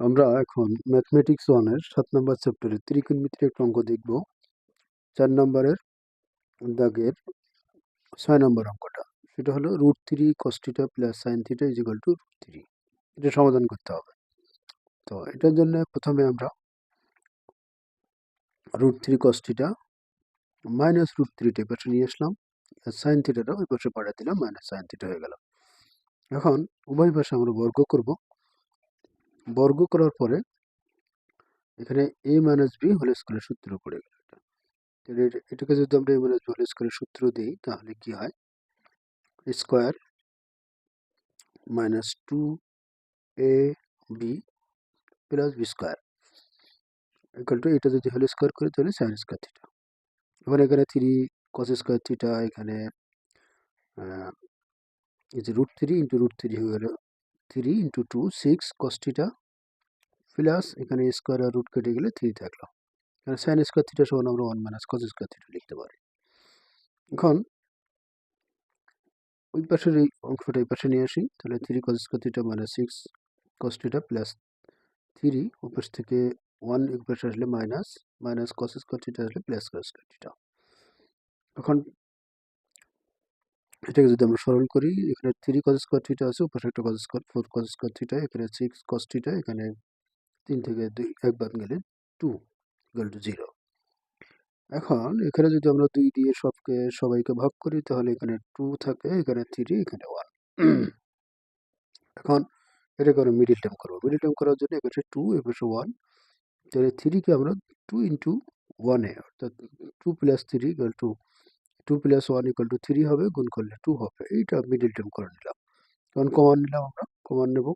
আমরা এখন ম্যাথমেটিক্স 1 এর 7 নম্বর চ্যাপ্টারে ত্রিকোণমিতির একটা অঙ্ক দেখব। 4 নম্বরের দাগের 6 নম্বর অঙ্কটা। সেটা হলো √3 cos θ প্লাস sin θ √3। এটা সমাধান করতে হবে। তো এটার জন্য প্রথমে আমরা √3 cos θ মাইনাস √3 টা পাশে নিয়ে আসলাম। আর sin θ টা ওই পাশে পাঠিয়ে দিলাম, মাইনাস sin θ হয়ে গেল। এখন উভয় পাশে আমরা বর্গ করব। বর্গ করার পরে এখানে a মাইনাস b হোল স্কয়ারের সূত্র পড়ে গেল। এটাকে যদি আমরা a মাইনাস b হোল স্কয়ারের সূত্র দিই তাহলে কি হয়? Square minus 2ab plus b square equal two, এটা যদি হোল স্কয়ার করি তাহলে sin স্কয়ার থিটা। এবার এখানে 3 cos স্কয়ার থিটা, এখানে এই যে √3 ইন্টু √3 হয়ে গেল 3 ইন্টু 2 6 cos থিটা প্লাস এখানে স্কয়ার আর রুট কেটে গেলে 3 থাকলো। এখানে sin স্কয়ার থিটা সমান আমরা 1 মাইনাস cos স্কয়ার থিটা লিখতে পারি। এখন ওই পাশের এই অংশটা এই পাশে নিয়ে আসি, তাহলে 3 cos square theta minus 6 cos theta plus 3 ওপাশ থেকে 1 এই পাশে আসলে minus, minus cos square theta আসলে প্লাস cos স্কয়ার থিটা। এখন এটাকে যদি আমরা সরল করি, এখানে 3 cos স্কয়ার থিটা আছে, ওপাশে একটা cos square 4 cos square theta, এখানে 6 cos থিটা, এখানে 3 থেকে 2 এক বাদ গেলে 2 ইকুয়াল টু 0। এখন এখানে যদি আমরা 2 দিয়ে সবাইকে ভাগ করি তাহলে এখানে 2 থাকে, এখানে 3, এখানে 1। এখন এটাকে আমরা মিডল টার্ম করবো। মিডল টার্ম করার জন্য এপাশে 2 এপাশে 1, তাহলে 3 কে আমরা 2 ইন্টু 1 এ, অর্থাৎ 2 plus 3 equal to 2 plus 1 equal to 3 হবে, গুণ করলে 2 হবে। এইটা মিডল টার্ম করে নিলাম। এখন কমন নিলাম, আমরা কমন নেব,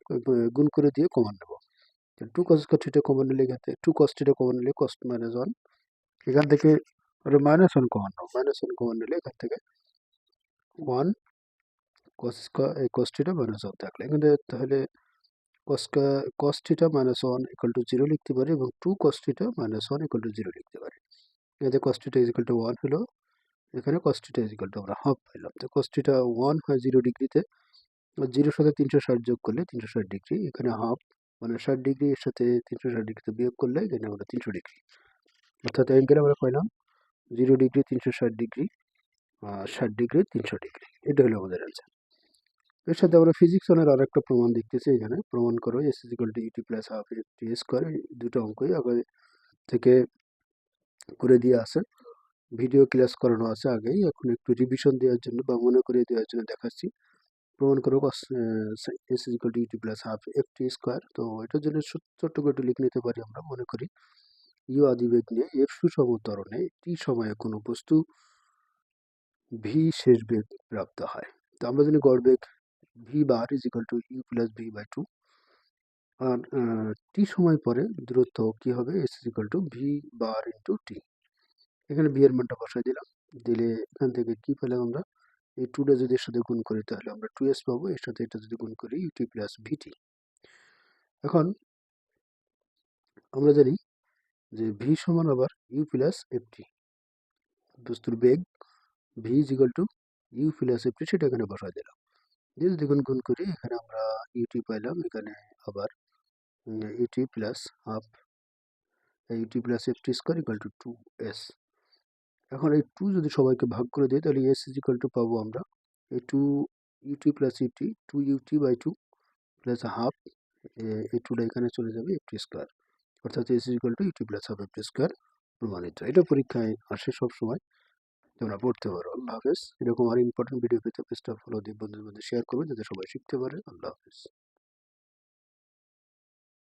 গুণ করে দিয়ে কমন নেব। 2 cos স্কয়ার থিটা কমন নিলে এখান থেকে 2 cos থিটা কমন নিলে cos মাইনাস 1, এখান থেকে মাইনাস 1 কমন নেব, মাইনাস 1 কমন নিলে এখান থেকে 1 cos থিটা মাইনাস 1 থাকলে এখান থেকে তাহলে cos theta minus 1 equal to 0 লিখতে পারি, এবং 2 cos theta minus 1 equal to 0 লিখতে পারি। এতে cos theta is equal two 1 হলো, এখানে cos theta is equal two আমরা হাফ পেলাম। তো cos থিটা 1 হয় 0 ডিগ্রিতে, 0 সাথে 360 যোগ করলে 360 ডিগ্রি, এখানে হাফ মানে 60 ডিগ্রি, এর সাথে 360 ডিগ্রিতে বিয়োগ করলে এখানে আমরা 300 ডিগ্রি, অর্থাৎ অ্যাঙ্গেল আমরা পাইলাম 0 ডিগ্রি 360 ডিগ্রি, 60 ডিগ্রি 300 ডিগ্রি। এটা হলো আমাদের অ্যান্সার। এর সাথে আমরা ফিজিক্স ওয়ানের আরেকটা প্রমাণ দেখতেছি। এখানে প্রমাণ করো s equal to UT plus half T square, দুটো অঙ্কই আগে থেকে করে দিয়ে আছে, ভিডিও ক্লাস করানো আছে আগেই, এখন একটু রিভিশন দেওয়ার জন্য বা মনে করিয়ে দেওয়ার জন্য দেখাচ্ছি। প্রমাণ করো s equal to UT plus half T square. তো এটার জন্য ছোট্ট করে একটু লিখে নিতে পারি আমরা, মনে করি ইউ আদিবেগ নিয়ে এফ সুষম ত্বরণে টি সময়ে কোনো বস্তু ভি শেষ বেগ প্রাপ্ত হয়। তো আমরা জানি গড় বেগ V bar is equal to U plus V by 2, আর টি সময় পরে দূরত্ব কি হবে, S is equal to V bar into T. এখানে ভি এর মানটা বসাই দিলাম, দিলে এখান থেকে কি পেলাম আমরা, এই 2টা যদি এর সাথে গুণ করি তাহলে আমরা 2s পাবো, এর সাথে এটা যদি গুণ করি ইউটি প্লাস ভিটি। এখন আমরা জানি যে ভি সমান আবার ইউ প্লাস এফটি, বস্তুর বেগ V is equal to U plus F T, সেটা এখানে বসাই দিলাম। দিয়ে যদি গুণ করি এখানে আমরা ইউটি পাইলাম, এখানে আবার UT plus half UT plus FT square equal to 2s। এখন এই 2 যদি সবাইকে ভাগ করে দিই তাহলে s ইজ ইকুয়াল টু পাবো আমরা এই 2 UT plus UT, 2 UT by 2 plus half, এই 2টা এখানে চলে যাবে এফটি স্কয়ার, অর্থাৎ s is equal to UT plus half FT square প্রমাণিত। এটা পরীক্ষায় আসে সব সময়, তোমরা পড়তে পারো। আল্লাহ হাফেজ। এরকম আর ইম্পর্টেন্ট ভিডিও পেতে পেজটা ফলো দিয়ে বন্ধুদের মধ্যে শেয়ার করবেন যাতে সবাই শিখতে পারে। আল্লাহ হাফেজ।